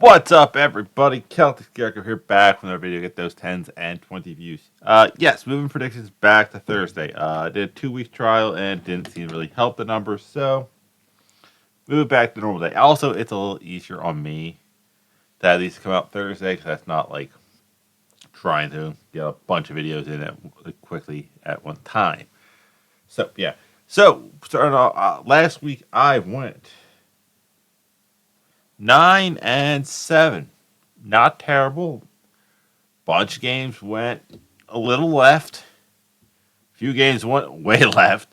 What's up, everybody? Celtic Jericho here, back with another video. Get those 10s and 20 views. Yes, moving predictions back to Thursday. I did a 2-week trial and didn't seem to really help the numbers, so move it back to normal day. Also, it's a little easier on me to at least come out Thursday because that's not like trying to get a bunch of videos in quickly at one time. So yeah. So starting off last week, I went 9-7. Not terrible. Bunch of games went a little left. Few games went way left.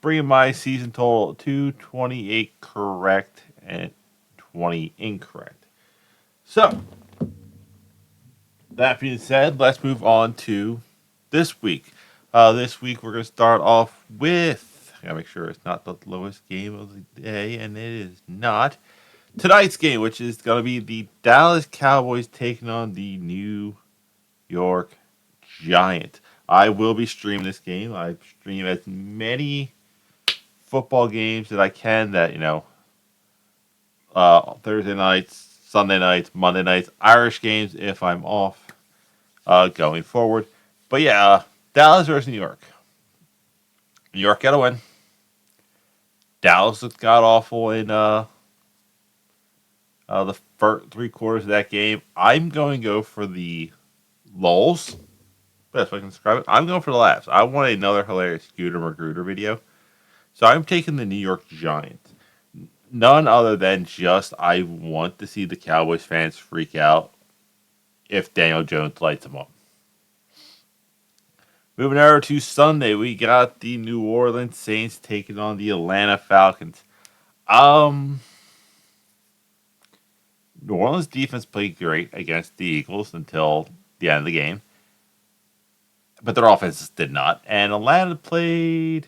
Bringing my season total to 28 correct and 20 incorrect. So, that being said, let's move on to this week. This week we're going to start off with, I gotta make sure it's not the lowest game of the day, and it is not. Tonight's game, which is going to be the Dallas Cowboys taking on the New York Giants. I will be streaming this game. I stream as many football games that I can that, Thursday nights, Sunday nights, Monday nights, Irish games if I'm off going forward. But yeah, Dallas versus New York. New York got to win. Dallas looked god awful in the first 3 quarters of that game. I'm going to go for the lulls. Best way I can describe it. I'm going for the laughs. I want another hilarious Scooter Magruder video. So I'm taking the New York Giants. None other than just I want to see the Cowboys fans freak out if Daniel Jones lights them up. Moving over to Sunday, we got the New Orleans Saints taking on the Atlanta Falcons. New Orleans defense played great against the Eagles until the end of the game. But their offense did not. And Atlanta played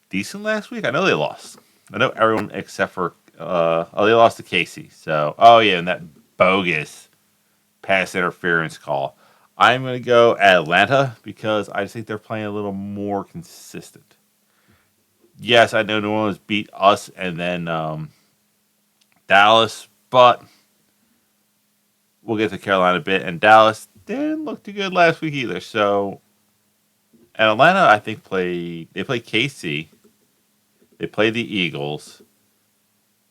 decent last week. I know they lost. I know everyone except for they lost to Casey. So and that bogus pass interference call. I'm gonna go Atlanta because I just think they're playing a little more consistent. Yes, I know New Orleans beat us and then Dallas, but we'll get to Carolina a bit. And Dallas didn't look too good last week either. So, and Atlanta, I think play KC, they play the Eagles,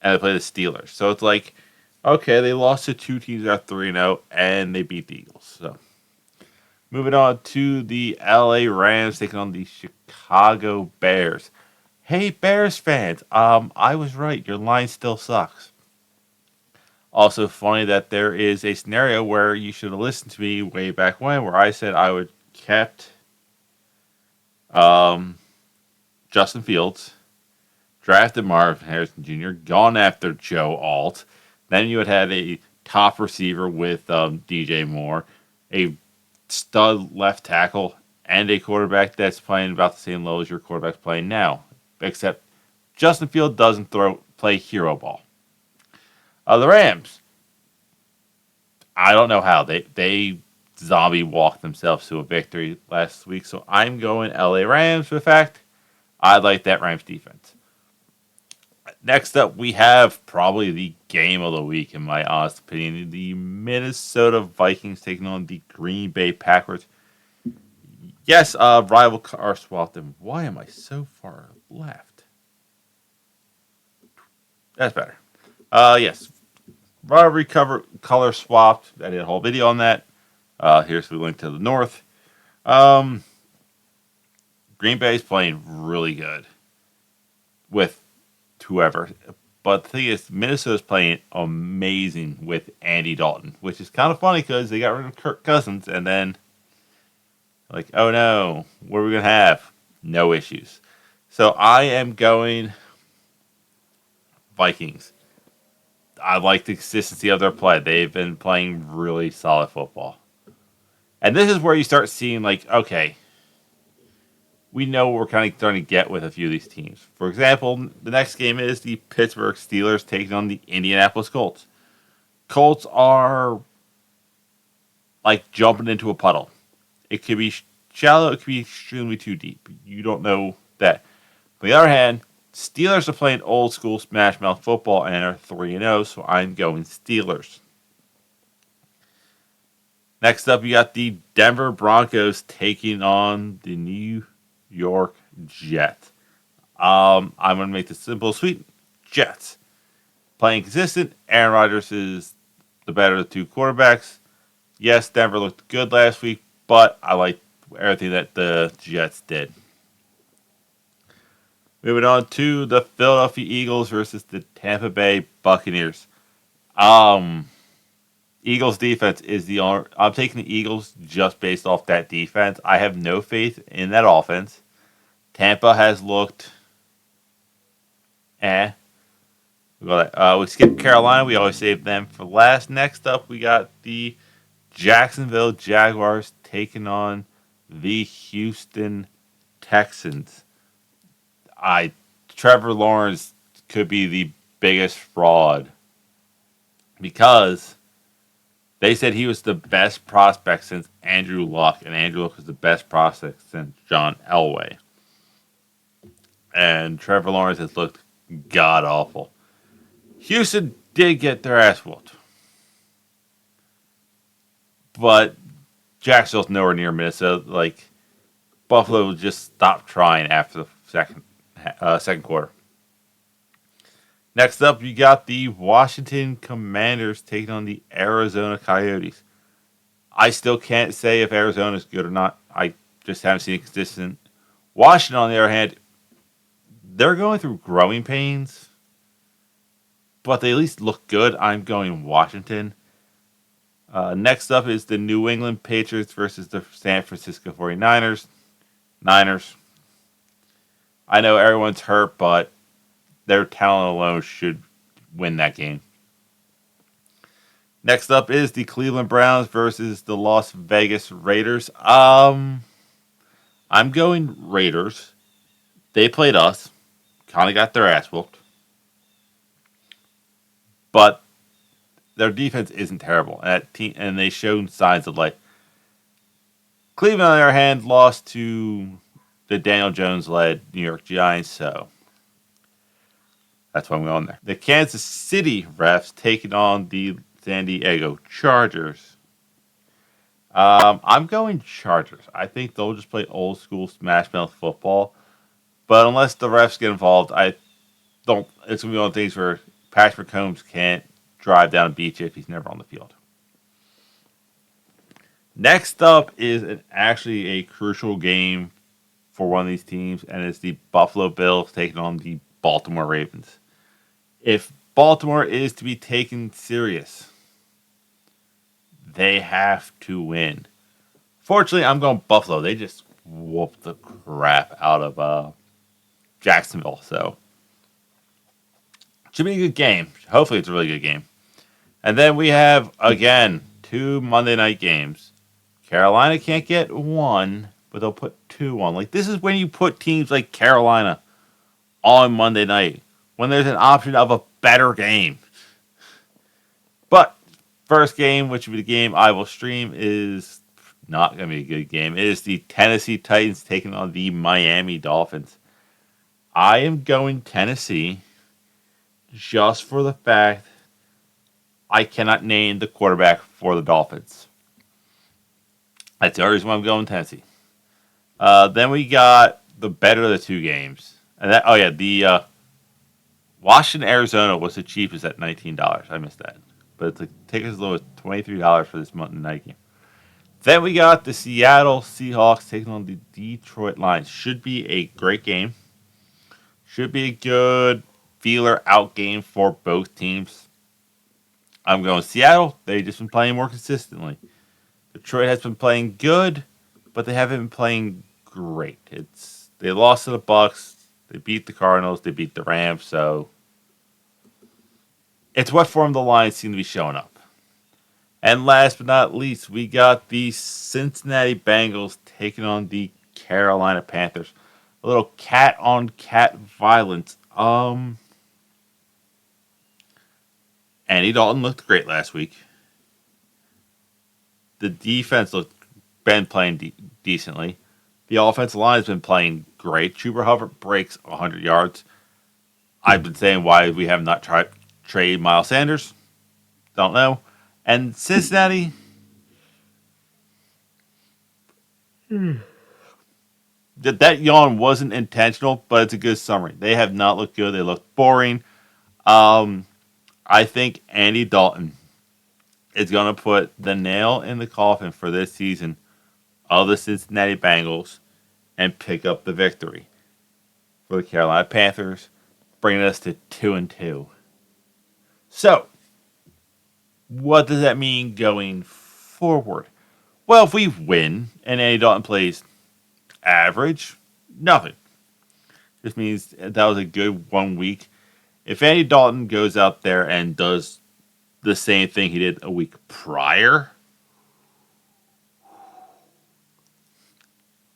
and they play the Steelers. So it's like, okay, they lost to 2 teams that are 3-0, and they beat the Eagles. So, moving on to the LA Rams taking on the Chicago Bears. Hey, Bears fans, I was right. Your line still sucks. Also funny that there is a scenario where you should have listened to me way back when, where I said I would kept Justin Fields, drafted Marvin Harrison Jr., gone after Joe Alt. Then you would have a top receiver with DJ Moore, a stud left tackle, and a quarterback that's playing about the same level as your quarterback's playing now. Except Justin Fields doesn't play hero ball. The Rams, I don't know how. They zombie walked themselves to a victory last week, so I'm going LA Rams for the fact I like that Rams defense. Next up, we have probably the game of the week, in my honest opinion. The Minnesota Vikings taking on the Green Bay Packers. Yes, rival car swapped them. Why am I so far left? That's better. Yes. Rivalry color swapped. I did a whole video on that. Here's the link to the north. Green Bay's playing really good with whoever. But the thing is, Minnesota's playing amazing with Andy Dalton, which is kind of funny because they got rid of Kirk Cousins and then, like, oh no, what are we going to have? No issues. So I am going Vikings. I like the consistency of their play. They've been playing really solid football. And this is where you start seeing, like, okay, we know what we're kind of starting to get with a few of these teams. For example, the next game is the Pittsburgh Steelers taking on the Indianapolis Colts. Colts are like jumping into a puddle. It could be shallow, it could be extremely too deep. You don't know that. On the other hand, Steelers are playing old school smash mouth football and are 3-0, so I'm going Steelers. Next up, you got the Denver Broncos taking on the New York Jets. I'm going to make this simple, sweet. Jets. Playing consistent. Aaron Rodgers is the better of the two quarterbacks. Yes, Denver looked good last week, but I like everything that the Jets did. Moving on to the Philadelphia Eagles versus the Tampa Bay Buccaneers. Eagles defense is the only. I'm taking the Eagles just based off that defense. I have no faith in that offense. Tampa has looked eh. We skipped Carolina. We always save them for last. Next up, we got the Jacksonville Jaguars taking on the Houston Texans. Trevor Lawrence could be the biggest fraud because they said he was the best prospect since Andrew Luck, and Andrew Luck was the best prospect since John Elway. And Trevor Lawrence has looked god awful. Houston did get their ass whooped, but Jacksonville's nowhere near Minnesota. Like Buffalo just stopped trying after the second quarter. Next up, you got the Washington Commanders taking on the Arizona Coyotes. I still can't say if Arizona's good or not. I just haven't seen it consistent. Washington, on the other hand, they're going through growing pains, but they at least look good. I'm going Washington. Next up is the New England Patriots versus the San Francisco 49ers. Niners. I know everyone's hurt, but their talent alone should win that game. Next up is the Cleveland Browns versus the Las Vegas Raiders. I'm going Raiders. They played us. Kind of got their ass whooped. But their defense isn't terrible. And they showed signs of life. Cleveland, on the other hand, lost to the Daniel Jones-led New York Giants, so that's why I'm going there. The Kansas City refs taking on the San Diego Chargers. I'm going Chargers. I think they'll just play old school smash mouth football. But unless the refs get involved, I don't. It's gonna be one of the things where Patrick Mahomes can't drive down a beach if he's never on the field. Next up is actually a crucial game for one of these teams, and it's the Buffalo Bills taking on the Baltimore Ravens. If Baltimore is to be taken serious, they have to win. Fortunately, I'm going Buffalo. They just whooped the crap out of Jacksonville, so should be a good game. Hopefully, it's a really good game. And then we have, again, 2 Monday night games. Carolina can't get one, but they'll put 2 on. Like, this is when you put teams like Carolina on Monday night, when there's an option of a better game. But first game, which will be the game I will stream, is not going to be a good game. It is the Tennessee Titans taking on the Miami Dolphins. I am going Tennessee just for the fact I cannot name the quarterback for the Dolphins. That's the only reason why I'm going Tennessee. Then we got the better of the 2 games. And the Washington, Arizona was the cheapest at $19. I missed that. But it's tickets as low as $23 for this Monday night game. Then we got the Seattle Seahawks taking on the Detroit Lions. Should be a great game. Should be a good feeler out game for both teams. I'm going Seattle. They've just been playing more consistently. Detroit has been playing good, but they haven't been playing great. They lost to the Bucs. They beat the Cardinals. They beat the Rams. So it's what form the Lions seem to be showing up. And last but not least, we got the Cincinnati Bengals taking on the Carolina Panthers. A little cat-on-cat violence. Andy Dalton looked great last week. The defense been playing decently. The offensive line has been playing great. Chuba Hubbard breaks 100 yards. I've been saying why we have not tried trade Miles Sanders. Don't know. And Cincinnati, that yawn wasn't intentional, but it's a good summary. They have not looked good. They look boring. Um, I think Andy Dalton is going to put the nail in the coffin for this season of the Cincinnati Bengals and pick up the victory for the Carolina Panthers, bringing us to 2-2. So, what does that mean going forward? Well, if we win and Andy Dalton plays average, nothing. This means that was a good 1 week. If Andy Dalton goes out there and does the same thing he did a week prior,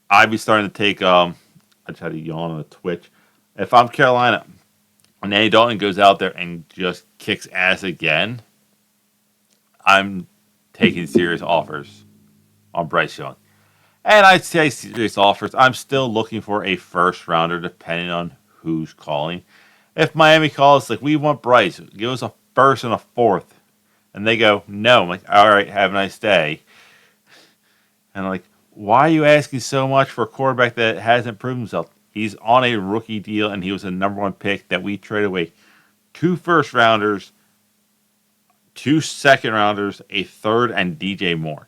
I'd be starting to take I try to yawn on a twitch. If I'm Carolina and Andy Dalton goes out there and just kicks ass again, I'm taking serious offers on Bryce Young. And I'd say serious offers. I'm still looking for a first rounder depending on who's calling. If Miami calls, like, we want Bryce, give us a first and a fourth. And they go, no. I'm like, all right, have a nice day. And I'm like, why are you asking so much for a quarterback that hasn't proven himself? He's on a rookie deal, and he was a number one pick that we traded away 2 first rounders, 2 second rounders, a third, and DJ Moore.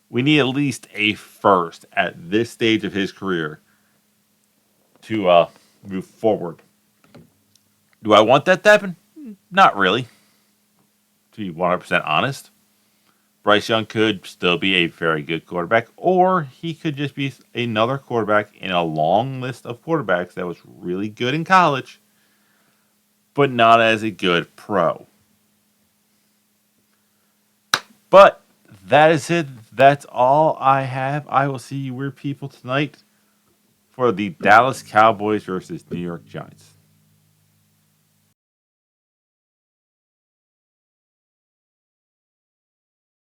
We need at least a first at this stage of his career to move forward. Do I want that to happen? Not really, to be 100% honest. Bryce Young could still be a very good quarterback, or he could just be another quarterback in a long list of quarterbacks that was really good in college, but not as a good pro. But that is it. That's all I have. I will see you weird people tonight for the Dallas Cowboys versus New York Giants.